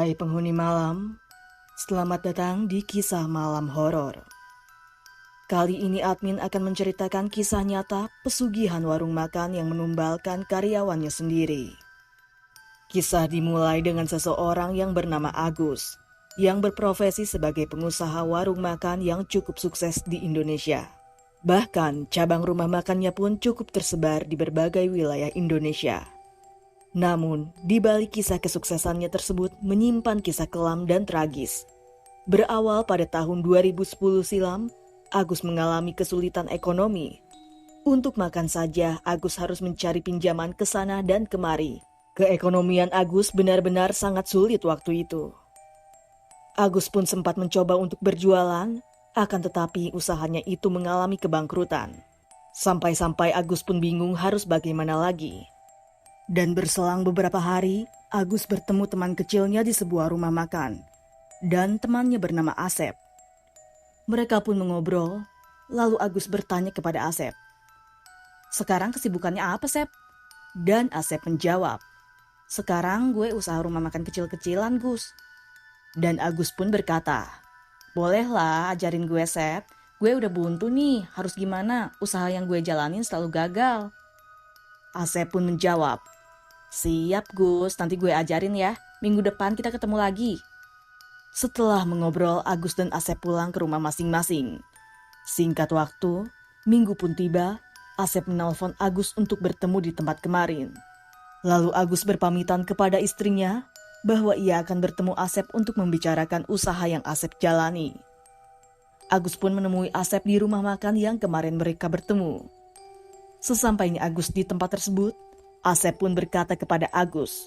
Hai penghuni malam, selamat datang di kisah malam horor. Kali ini admin akan menceritakan kisah nyata pesugihan warung makan yang menumbalkan karyawannya sendiri. Kisah dimulai dengan seseorang yang bernama Agus, yang berprofesi sebagai pengusaha warung makan yang cukup sukses di Indonesia. Bahkan cabang rumah makannya pun cukup tersebar di berbagai wilayah Indonesia. Namun, di balik kisah kesuksesannya tersebut menyimpan kisah kelam dan tragis. Berawal pada tahun 2010 silam, Agus mengalami kesulitan ekonomi. Untuk makan saja, Agus harus mencari pinjaman ke sana dan kemari. Keekonomian Agus benar-benar sangat sulit waktu itu. Agus pun sempat mencoba untuk berjualan, akan tetapi usahanya itu mengalami kebangkrutan. Sampai-sampai Agus pun bingung harus bagaimana lagi. Dan berselang beberapa hari, Agus bertemu teman kecilnya di sebuah rumah makan. Dan temannya bernama Asep. Mereka pun mengobrol, lalu Agus bertanya kepada Asep. "Sekarang kesibukannya apa, Sep?" Dan Asep menjawab, "Sekarang gue usaha rumah makan kecil-kecilan, Gus." Dan Agus pun berkata, "Bolehlah ajarin gue, Sep. Gue udah buntu nih, harus gimana? Usaha yang gue jalanin selalu gagal." Asep pun menjawab, "Siap Gus, nanti gue ajarin ya. Minggu depan kita ketemu lagi." Setelah mengobrol, Agus dan Asep pulang ke rumah masing-masing. Singkat waktu, minggu pun tiba, Asep menelpon Agus untuk bertemu di tempat kemarin. Lalu Agus berpamitan kepada istrinya bahwa ia akan bertemu Asep untuk membicarakan usaha yang Asep jalani. Agus pun menemui Asep di rumah makan yang kemarin mereka bertemu. Sesampainya Agus di tempat tersebut, Asep pun berkata kepada Agus,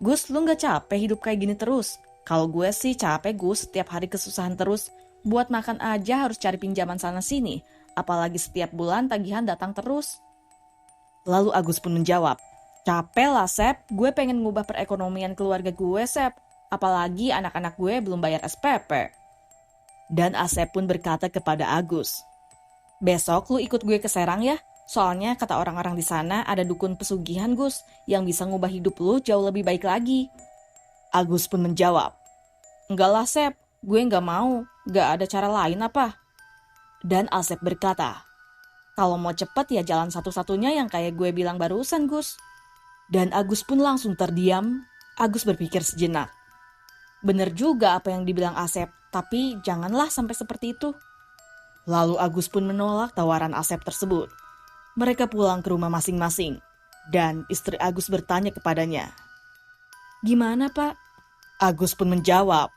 "Gus, lu gak capek hidup kayak gini terus? Kalau gue sih capek Gus, setiap hari kesusahan terus. Buat makan aja harus cari pinjaman sana sini, apalagi setiap bulan tagihan datang terus." Lalu Agus pun menjawab, "Capek lah Sep, gue pengen ngubah perekonomian keluarga gue Sep, apalagi anak-anak gue belum bayar SPP." Dan Asep pun berkata kepada Agus, "Besok lu ikut gue ke Serang ya. Soalnya kata orang-orang di sana ada dukun pesugihan Gus yang bisa ngubah hidup lu jauh lebih baik lagi." Agus pun menjawab, "Enggak lah Sep, gue enggak mau, enggak ada cara lain apa?" Dan Asep berkata, "Kalau mau cepet ya jalan satu-satunya yang kayak gue bilang barusan Gus." Dan Agus pun langsung terdiam. Agus berpikir sejenak. Bener juga apa yang dibilang Asep, tapi janganlah sampai seperti itu. Lalu Agus pun menolak tawaran Asep tersebut. Mereka pulang ke rumah masing-masing, dan istri Agus bertanya kepadanya, "Gimana Pak?" Agus pun menjawab,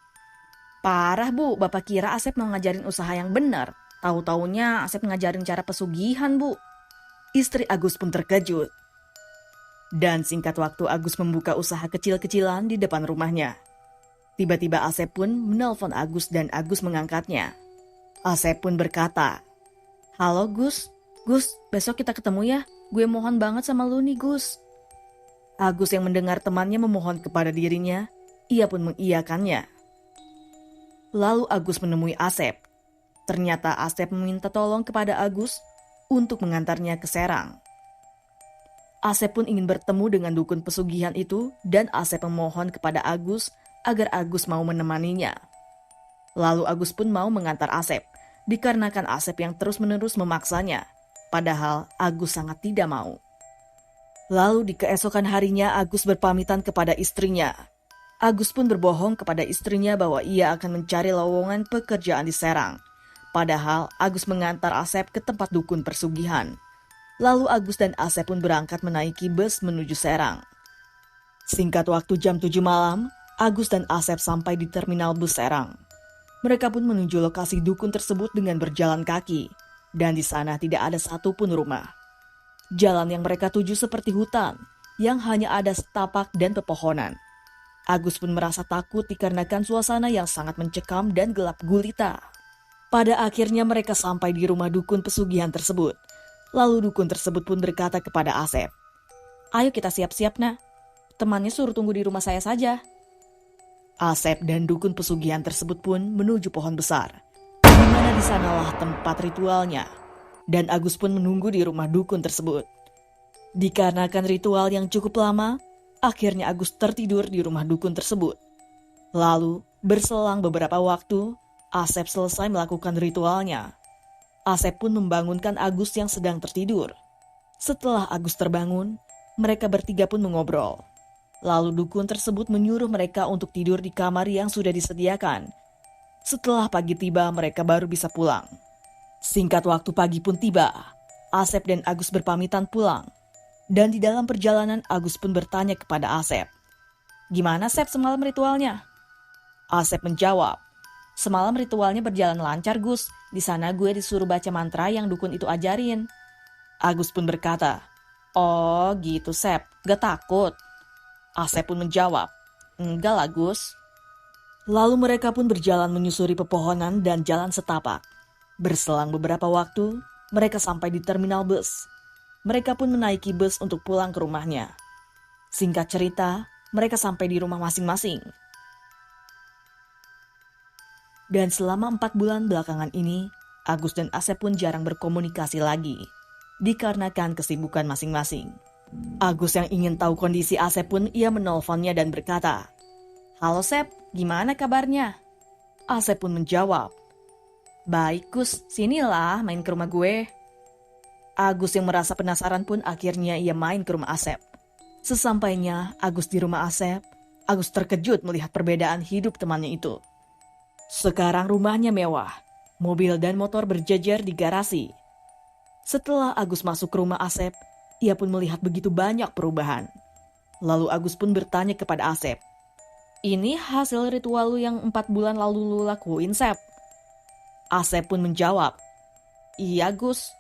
"Parah Bu, Bapak kira Asep mau ngajarin usaha yang benar. Tahu-taunya Asep ngajarin cara pesugihan Bu." Istri Agus pun terkejut. Dan singkat waktu Agus membuka usaha kecil-kecilan di depan rumahnya. Tiba-tiba Asep pun menelpon Agus dan Agus mengangkatnya. Asep pun berkata, "Halo Gus, Gus, besok kita ketemu ya. Gue mohon banget sama lu nih, Gus." Agus yang mendengar temannya memohon kepada dirinya, ia pun mengiyakannya. Lalu Agus menemui Asep. Ternyata Asep meminta tolong kepada Agus untuk mengantarnya ke Serang. Asep pun ingin bertemu dengan dukun pesugihan itu dan Asep memohon kepada Agus agar Agus mau menemaninya. Lalu Agus pun mau mengantar Asep, dikarenakan Asep yang terus-menerus memaksanya. Padahal Agus sangat tidak mau. Lalu di keesokan harinya Agus berpamitan kepada istrinya. Agus pun berbohong kepada istrinya bahwa ia akan mencari lowongan pekerjaan di Serang. Padahal Agus mengantar Asep ke tempat dukun persugihan. Lalu Agus dan Asep pun berangkat menaiki bus menuju Serang. Singkat waktu jam 7 malam, Agus dan Asep sampai di terminal bus Serang. Mereka pun menuju lokasi dukun tersebut dengan berjalan kaki. Dan di sana tidak ada satupun rumah. Jalan yang mereka tuju seperti hutan, yang hanya ada setapak dan pepohonan. Agus pun merasa takut dikarenakan suasana yang sangat mencekam dan gelap gulita. Pada akhirnya mereka sampai di rumah dukun pesugihan tersebut. Lalu dukun tersebut pun berkata kepada Asep, "Ayo kita siap-siap nak, temannya suruh tunggu di rumah saya saja." Asep dan dukun pesugihan tersebut pun menuju pohon besar, di mana di sanalah tempat ritualnya, dan Agus pun menunggu di rumah dukun tersebut. Dikarenakan ritual yang cukup lama, akhirnya Agus tertidur di rumah dukun tersebut. Lalu, berselang beberapa waktu, Asep selesai melakukan ritualnya. Asep pun membangunkan Agus yang sedang tertidur. Setelah Agus terbangun, mereka bertiga pun mengobrol. Lalu dukun tersebut menyuruh mereka untuk tidur di kamar yang sudah disediakan. Setelah pagi tiba, mereka baru bisa pulang. Singkat waktu pagi pun tiba, Asep dan Agus berpamitan pulang. Dan di dalam perjalanan Agus pun bertanya kepada Asep, "Gimana Sep semalam ritualnya?" Asep menjawab, "Semalam ritualnya berjalan lancar Gus, di sana gue disuruh baca mantra yang dukun itu ajarin." Agus pun berkata, "Oh gitu Sep, gak takut?" Asep pun menjawab, "Enggak lah Gus." Lalu mereka pun berjalan menyusuri pepohonan dan jalan setapak. Berselang beberapa waktu, mereka sampai di terminal bus. Mereka pun menaiki bus untuk pulang ke rumahnya. Singkat cerita, mereka sampai di rumah masing-masing. Dan selama 4 bulan belakangan ini, Agus dan Asep pun jarang berkomunikasi lagi, dikarenakan kesibukan masing-masing. Agus yang ingin tahu kondisi Asep pun ia menelponnya dan berkata, "Halo Sep, gimana kabarnya?" Asep pun menjawab, "Baik Gus, sinilah main ke rumah gue." Agus yang merasa penasaran pun akhirnya ia main ke rumah Asep. Sesampainya Agus di rumah Asep, Agus terkejut melihat perbedaan hidup temannya itu. Sekarang rumahnya mewah, mobil dan motor berjejer di garasi. Setelah Agus masuk ke rumah Asep, ia pun melihat begitu banyak perubahan. Lalu Agus pun bertanya kepada Asep, "Ini hasil ritual lu yang 4 bulan lalu lu lakuin, Sep?" Asep pun menjawab, "Iya Gus."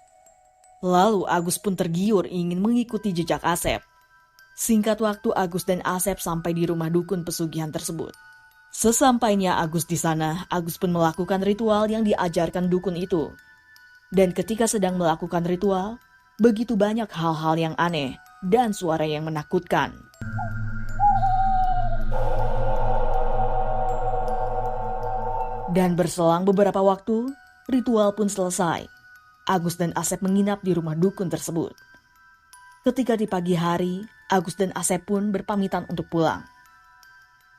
Lalu Agus pun tergiur ingin mengikuti jejak Asep. Singkat waktu Agus dan Asep sampai di rumah dukun pesugihan tersebut. Sesampainya Agus di sana, Agus pun melakukan ritual yang diajarkan dukun itu. Dan ketika sedang melakukan ritual, begitu banyak hal-hal yang aneh dan suara yang menakutkan. Dan berselang beberapa waktu, ritual pun selesai. Agus dan Asep menginap di rumah dukun tersebut. Ketika di pagi hari, Agus dan Asep pun berpamitan untuk pulang.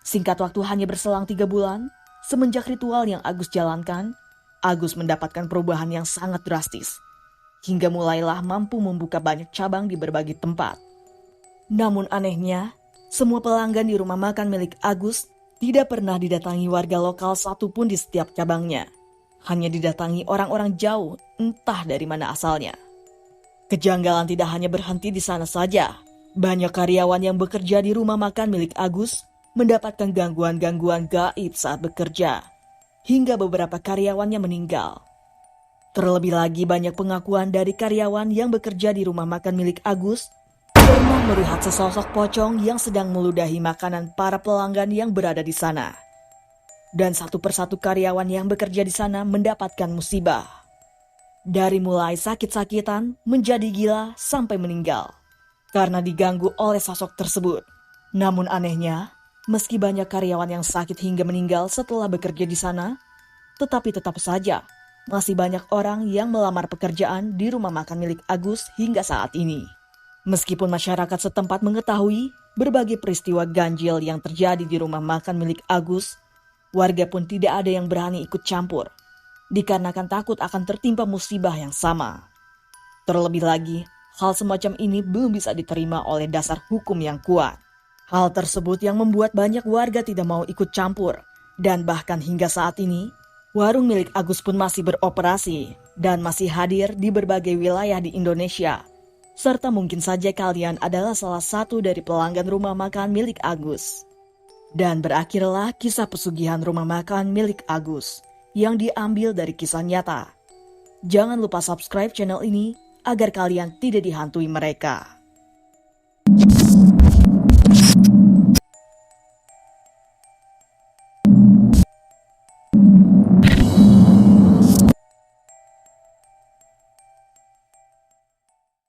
Singkat waktu hanya berselang 3 bulan, semenjak ritual yang Agus jalankan, Agus mendapatkan perubahan yang sangat drastis. Hingga mulailah mampu membuka banyak cabang di berbagai tempat. Namun anehnya, semua pelanggan di rumah makan milik Agus tidak pernah didatangi warga lokal satupun di setiap cabangnya. Hanya didatangi orang-orang jauh, entah dari mana asalnya. Kejanggalan tidak hanya berhenti di sana saja. Banyak karyawan yang bekerja di rumah makan milik Agus mendapatkan gangguan-gangguan gaib saat bekerja. Hingga beberapa karyawannya meninggal. Terlebih lagi banyak pengakuan dari karyawan yang bekerja di rumah makan milik Agus pernah melihat sesosok pocong yang sedang meludahi makanan para pelanggan yang berada di sana. Dan satu persatu karyawan yang bekerja di sana mendapatkan musibah. Dari mulai sakit-sakitan, menjadi gila, sampai meninggal. Karena diganggu oleh sosok tersebut. Namun anehnya, meski banyak karyawan yang sakit hingga meninggal setelah bekerja di sana, tetapi tetap saja, masih banyak orang yang melamar pekerjaan di rumah makan milik Agus hingga saat ini. Meskipun masyarakat setempat mengetahui berbagai peristiwa ganjil yang terjadi di rumah makan milik Agus, warga pun tidak ada yang berani ikut campur, dikarenakan takut akan tertimpa musibah yang sama. Terlebih lagi, hal semacam ini belum bisa diterima oleh dasar hukum yang kuat. Hal tersebut yang membuat banyak warga tidak mau ikut campur, dan bahkan hingga saat ini, warung milik Agus pun masih beroperasi dan masih hadir di berbagai wilayah di Indonesia. Serta mungkin saja kalian adalah salah satu dari pelanggan rumah makan milik Agus. Dan berakhirlah kisah pesugihan rumah makan milik Agus yang diambil dari kisah nyata. Jangan lupa subscribe channel ini agar kalian tidak dihantui mereka.